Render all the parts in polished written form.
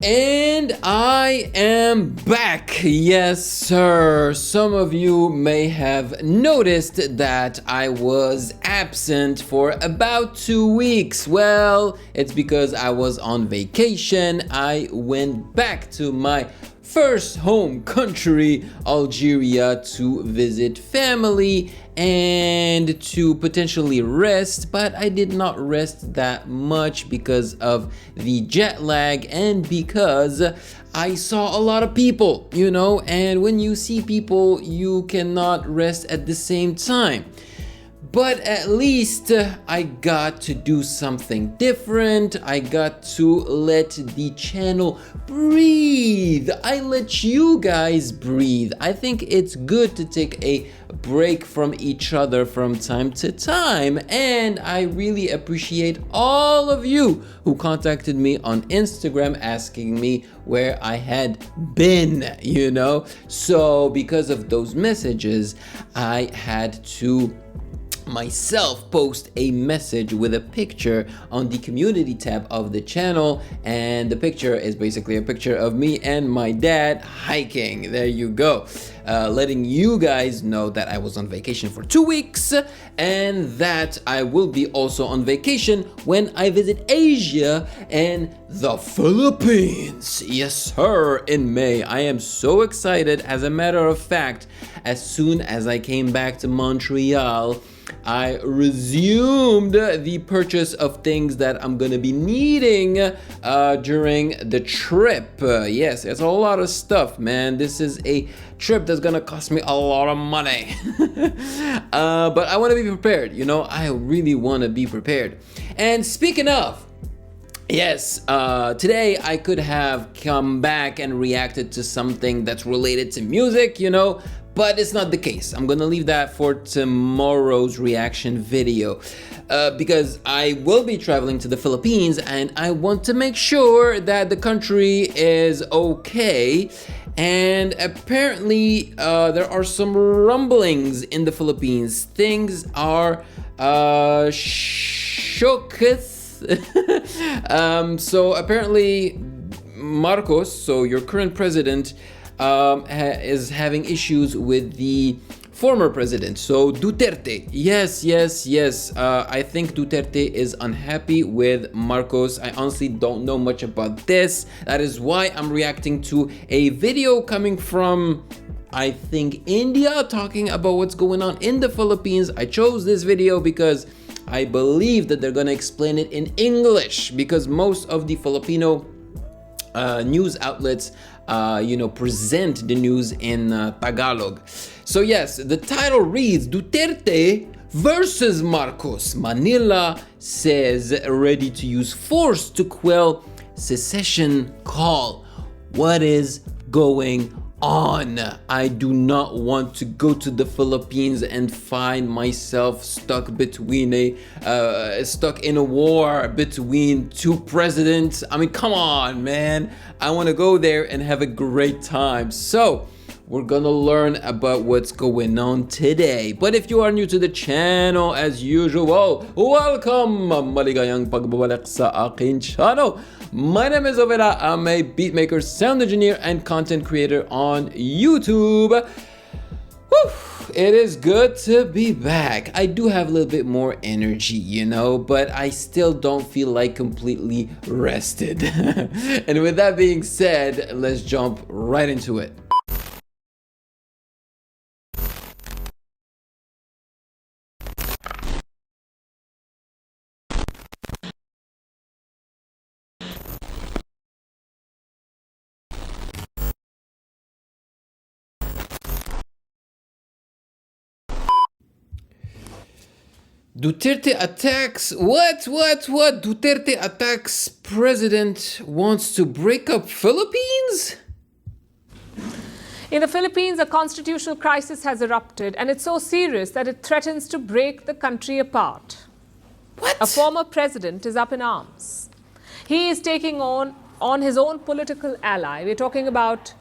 And I am back. Yes, sir. Some of you may have noticed that I was absent for about 2 weeks. Well, it's because I was on vacation. I went back to my first home country, Algeria, to visit family and to potentially rest, but I did not rest that much because of the jet lag and because I saw a lot of people, and when you see people, you cannot rest at the same time. But at least I got to do something different. I got to let the channel breathe. I let you guys breathe. I think it's good to take a break from each other from time to time. And I really appreciate all of you who contacted me on Instagram asking me where I had been, So because of those messages, I had to myself post a message with a picture on the community tab of the channel, and the picture is basically a picture of me and my dad hiking. There you go. Letting you guys know that I was on vacation for 2 weeks and that I will be also on vacation when I visit Asia and the Philippines. Yes, sir, in May. I am so excited. As a matter of fact, as soon as I came back to Montreal, I resumed the purchase of things that I'm gonna be needing during the trip. Yes, it's a lot of stuff, man. This is a trip that's gonna cost me a lot of money. But I wanna be prepared, I really wanna be prepared. And speaking of, yes, today I could have come back and reacted to something that's related to music, but it's not the case. I'm gonna leave that for tomorrow's reaction video because I will be traveling to the Philippines and I want to make sure that the country is okay. And apparently there are some rumblings in the Philippines. Things are shooketh. So apparently Marcos, so your current president, is having issues with the former president, so Duterte. Yes. I think Duterte is unhappy with Marcos. I honestly don't know much about this. That is why I'm reacting to a video coming from, I think, India, talking about what's going on in the Philippines. I chose this video because I believe that they're gonna explain it in English, because most of the Filipino news outlets present the news in Tagalog. So yes, the title reads, Duterte versus Marcos. Manila says ready to use force to quell secession call. What is going on? I do not want to go to the Philippines and find myself stuck in a war between two presidents. I mean, come on, man. I want to go there and have a great time. So we're gonna learn about what's going on today. But if you are new to the channel, as usual, welcome! Maligayang pagbabalik sa akin channel. My name is Ovela. I'm a beatmaker, sound engineer, and content creator on YouTube. Whew, it is good to be back. I do have a little bit more energy, but I still don't feel like completely rested. And with that being said, let's jump right into it. Duterte attacks, what? Duterte attacks president wants to break up Philippines? In the Philippines, a constitutional crisis has erupted, and it's so serious that it threatens to break the country apart. What? A former president is up in arms. He is taking on his own political ally. We're talking about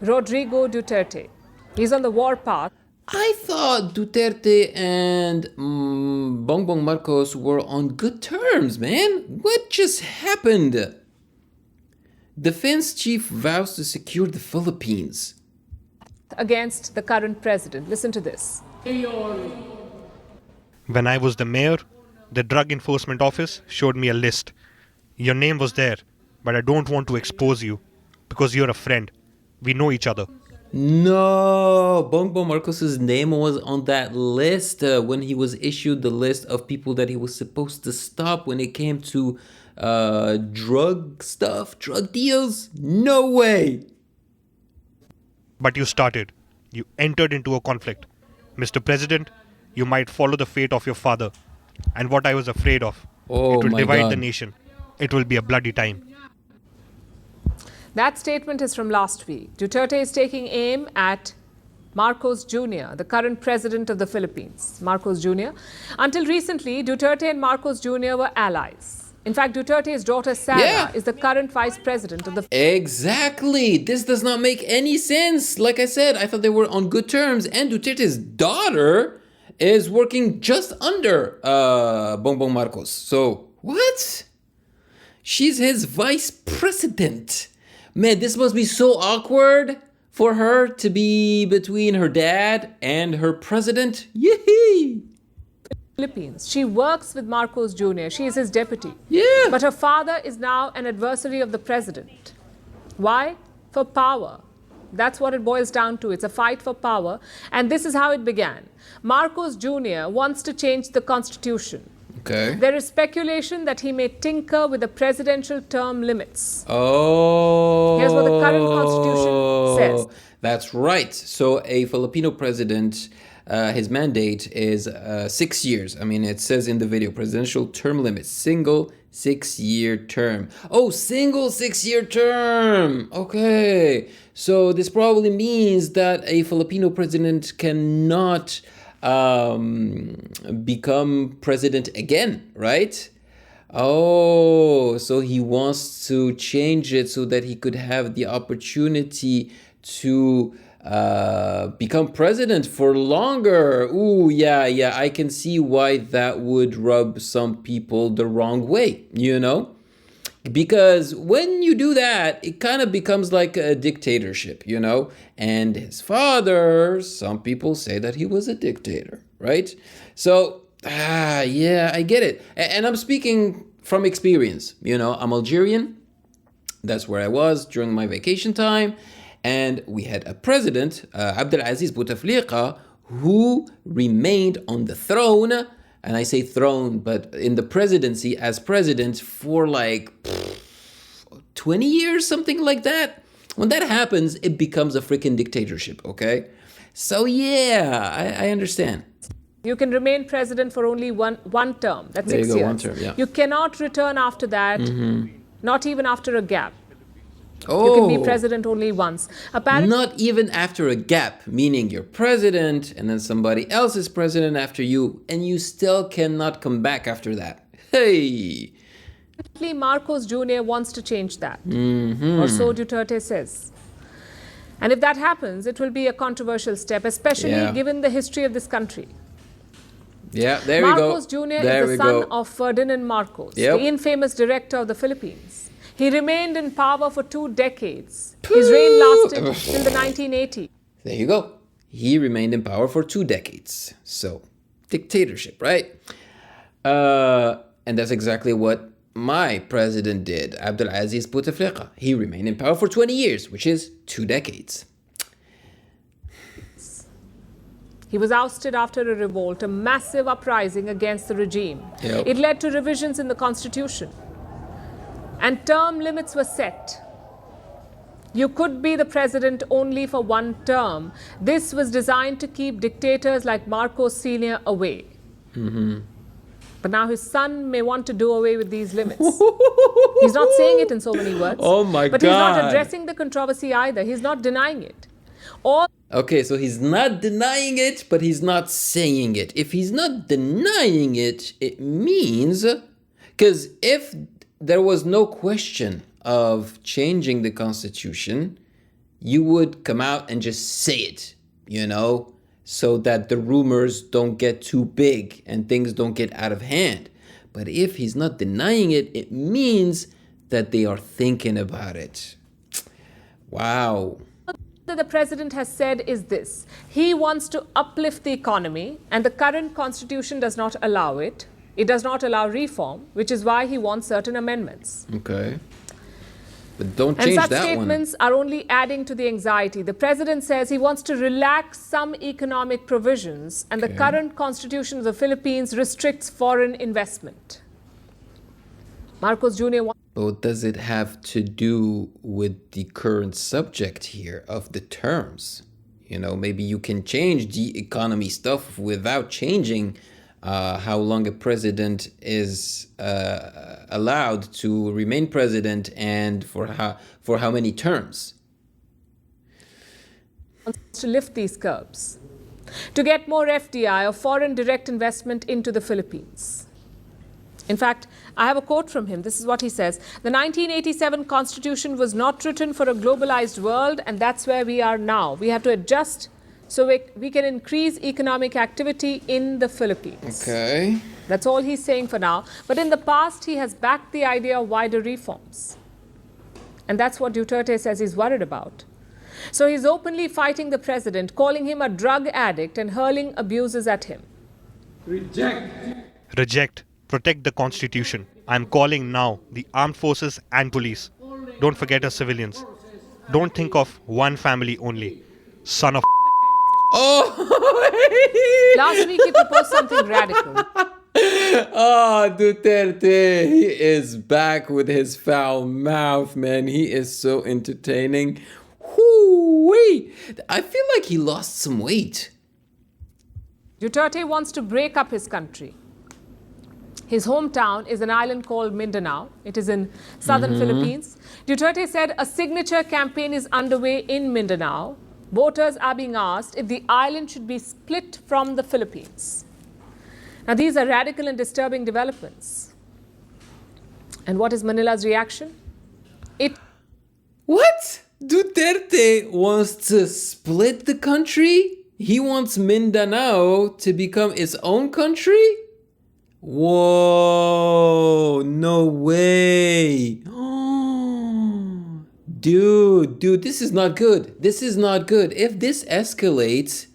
Rodrigo Duterte. He's on the war path. I thought Duterte and Bongbong Marcos were on good terms, man. What just happened? Defense chief vows to secure the Philippines. Against the current president. Listen to this. When I was the mayor, the Drug Enforcement Office showed me a list. Your name was there, but I don't want to expose you because you're a friend. We know each other. No, Bongbong Marcos's name was on that list when he was issued the list of people that he was supposed to stop when it came to drug deals. No way. But you started. You entered into a conflict. Mr. President, you might follow the fate of your father. And what I was afraid of. Oh, it will my divide God. the nation. It will be a bloody time. That statement is from last week. Duterte is taking aim at Marcos Jr., the current president of the Philippines. Marcos Jr. Until recently, Duterte and Marcos Jr. were allies. In fact, Duterte's daughter Sara Yeah. is the current vice president of the Exactly. This does not make any sense. Like I said, I thought they were on good terms, and Duterte's daughter is working just under Bongbong Marcos. So, what? She's his vice president. Man, this must be so awkward for her to be between her dad and her president. Yee! Philippines. She works with Marcos Jr. She is his deputy. Yeah. But her father is now an adversary of the president. Why? For power. That's what it boils down to. It's a fight for power. And this is how it began. Marcos Jr. wants to change the constitution. Okay. There is speculation that he may tinker with the presidential term limits. Oh. Here's what the current constitution says. That's right. So a Filipino president, his mandate is 6 years. I mean, it says in the video, presidential term limit, single 6-year term. Oh, single 6-year term. Okay. So this probably means that a Filipino president cannot become president again, right? Oh, so he wants to change it so that he could have the opportunity to become president for longer. Ooh, yeah, I can see why that would rub some people the wrong way, you know? Because when you do that, it kind of becomes like a dictatorship, you know? And his father, some people say that he was a dictator, right? So, yeah, I get it. And I'm speaking from experience, you know? I'm Algerian. That's where I was during my vacation time. And we had a president, Abdelaziz Bouteflika, who remained on the throne. And I say throne, but in the presidency as president for like 20 years, something like that. When that happens, it becomes a freaking dictatorship, okay? So yeah, I understand. You can remain president for only one term. That's There you 6 go, years. one term, yeah. You cannot return after that, not even after a gap. Oh, You can be president only once. Apparently, not even after a gap, meaning you're president and then somebody else is president after you, and you still cannot come back after that. Hey! Marcos Jr. wants to change that, or so Duterte says. And if that happens, it will be a controversial step, especially Yeah. given the history of this country. Yeah, there we go. Marcos Jr. There is we the son go. of Ferdinand Marcos, Yep. the infamous director of the Philippines. He remained in power for 2 decades. His reign lasted till the 1980s. There you go. He remained in power for 2 decades. So, dictatorship, right? And that's exactly what my president did, Abdelaziz Bouteflika. He remained in power for 20 years, which is 2 decades. He was ousted after a revolt, a massive uprising against the regime. Yep. It led to revisions in the constitution. And term limits were set. You could be the president only for 1 term. This was designed to keep dictators like Marcos Sr. away. But now his son may want to do away with these limits. He's not saying it in so many words. Oh my but he's not God. addressing the controversy either. He's not denying it. All Okay, so he's not denying it, but he's not saying it. If he's not denying it, it means... Because if there was no question of changing the constitution, you would come out and just say it, you know, so that the rumors don't get too big and things don't get out of hand. But if he's not denying it, it means that they are thinking about it. Wow. That the president has said is this: he wants to uplift the economy, and the current constitution does not allow it. It does not allow reform, which is why he wants certain amendments. Okay. But don't And change such that statements are only adding to the anxiety. The president says he wants to relax some economic provisions, and the current constitution of the Philippines restricts foreign investment. Marcos Jr. But what does it have to do with the current subject here of the terms? You know, maybe you can change the economy stuff without changing how long a president is allowed to remain president and for how many terms. To lift these curbs, to get more FDI or foreign direct investment into the Philippines. In fact, I have a quote from him. This is what he says: "The 1987 Constitution was not written for a globalized world, and that's where we are now. We have to adjust so we can increase economic activity in the Philippines." Okay. That's all he's saying for now. But in the past, he has backed the idea of wider reforms. And that's what Duterte says he's worried about. So he's openly fighting the president, calling him a drug addict and hurling abuses at him. Reject. Protect the Constitution. I'm calling now the armed forces and police. Don't forget our civilians. Don't think of one family only. Son of Oh! Last week he proposed something radical. Oh, Duterte, he is back with his foul mouth, man. He is so entertaining. Whoo-wee! I feel like he lost some weight. Duterte wants to break up his country. His hometown is an island called Mindanao. It is in southern Philippines. Duterte said a signature campaign is underway in Mindanao. Voters are being asked if the island should be split from the Philippines. Now, these are radical and disturbing developments. And what is Manila's reaction? What? Duterte wants to split the country? He wants Mindanao to become its own country? Whoa, no way. Dude, this is not good. This is not good. If this escalates,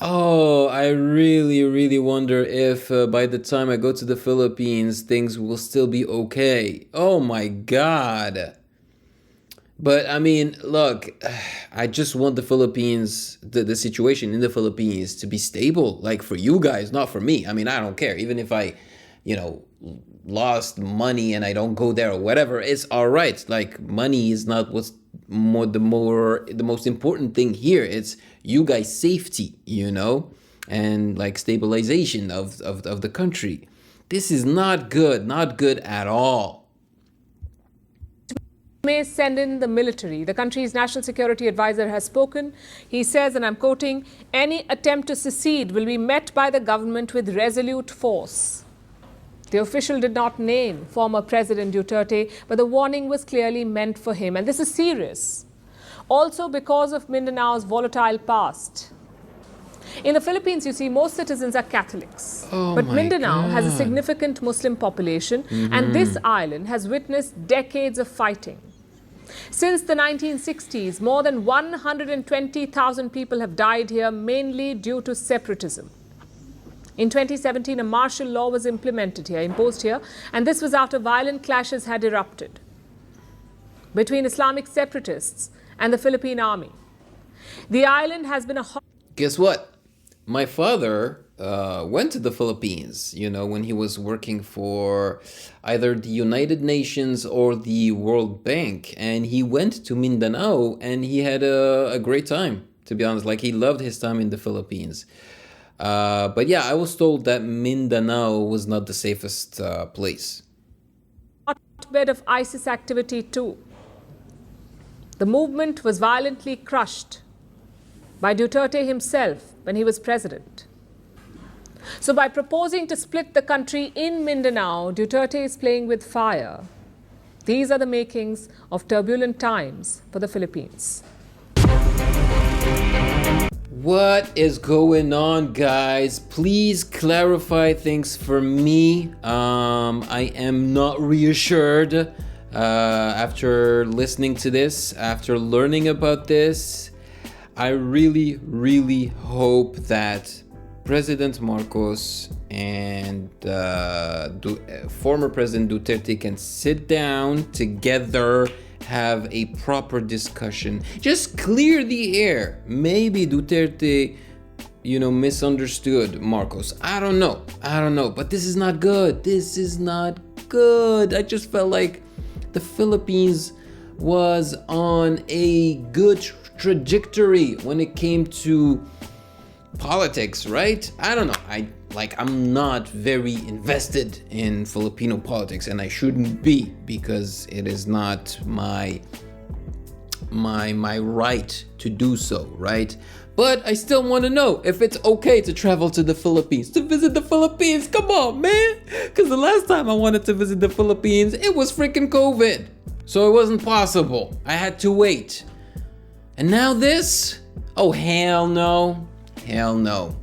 oh, I really wonder if by the time I go to the Philippines, things will still be okay. Oh my God. But I mean, look, I just want the Philippines, the situation in the Philippines to be stable, like for you guys, not for me. I mean, I don't care. Even if I, lost money and I don't go there or whatever, it's all right. Like, money is not what's the most important thing here. It's you guys' safety, and like stabilization of the country. This is not good at all. May send in the military. The country's national security advisor has spoken. He says, and I'm quoting, "Any attempt to secede will be met by the government with resolute force." The official did not name former President Duterte, but the warning was clearly meant for him. And this is serious. Also because of Mindanao's volatile past. In the Philippines, you see, most citizens are Catholics. But Mindanao has a significant Muslim population, and this island has witnessed decades of fighting. Since the 1960s, more than 120,000 people have died here, mainly due to separatism. In 2017, a martial law was imposed here, and this was after violent clashes had erupted between Islamic separatists and the Philippine army. The island has been a Guess what? My father went to the Philippines, when he was working for either the United Nations or the World Bank. And he went to Mindanao and he had a great time, to be honest. Like, he loved his time in the Philippines. But yeah, I was told that Mindanao was not the safest place. hotbed of ISIS activity too. The movement was violently crushed by Duterte himself when he was president. So by proposing to split the country in Mindanao, Duterte is playing with fire. These are the makings of turbulent times for the Philippines. What is going on, guys? Please clarify things for me. I am not reassured After listening to this, after learning about this, I really, really hope that President Marcos and former President Duterte can sit down together, have a proper discussion, just clear the air. Maybe Duterte, misunderstood Marcos. I don't know, but this is not good. This is not good. I just felt like the Philippines was on a good trajectory when it came to politics, right? I don't know. I'm not very invested in Filipino politics, and I shouldn't be, because it is not my right to do so, right? But I still want to know if it's okay to travel to the Philippines, to visit the Philippines. Come on, man. Because the last time I wanted to visit the Philippines, it was freaking COVID. So it wasn't possible. I had to wait. And now this? Oh, hell no. Hell no.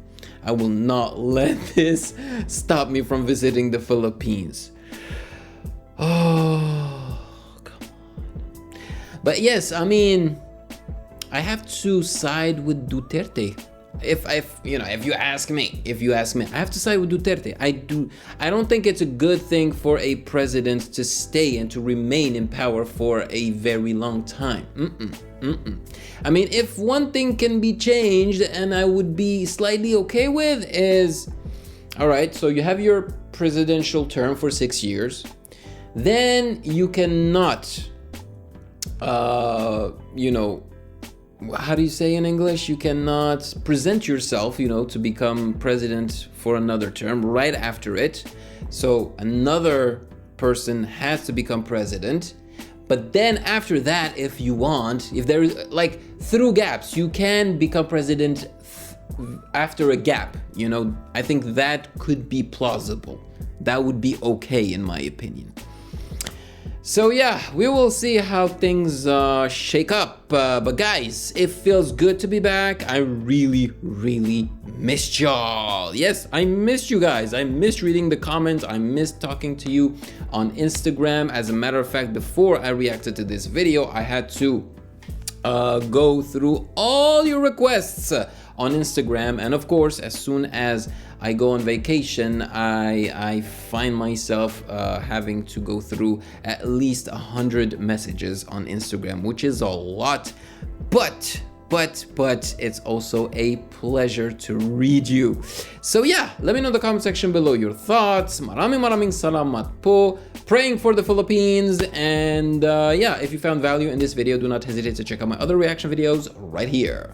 I will not let this stop me from visiting the Philippines. Oh, come on. But yes, I have to side with Duterte. If you ask me, I have to side with Duterte. I don't think it's a good thing for a president to stay and to remain in power for a very long time. If one thing can be changed, and I would be slightly okay with, is, all right, so you have your presidential term for 6 years, then you cannot, how do you say in English? You cannot present yourself, to become president for another term right after it. So another person has to become president. But then after that, if you want, if there is, through gaps, you can become president after a gap. I think that could be plausible. That would be okay, in my opinion. So yeah, we will see how things shake up. But guys, it feels good to be back. I really, really missed y'all. Yes, I missed you guys. I missed reading the comments. I missed talking to you on Instagram. As a matter of fact, before I reacted to this video, I had to go through all your requests on Instagram. And of course, as soon as I go on vacation, I find myself having to go through at least 100 messages on Instagram, which is a lot, but it's also a pleasure to read you. So yeah, let me know in the comment section below your thoughts. Maraming salamat po. Praying for the Philippines. And yeah, if you found value in this video, do not hesitate to check out my other reaction videos right here.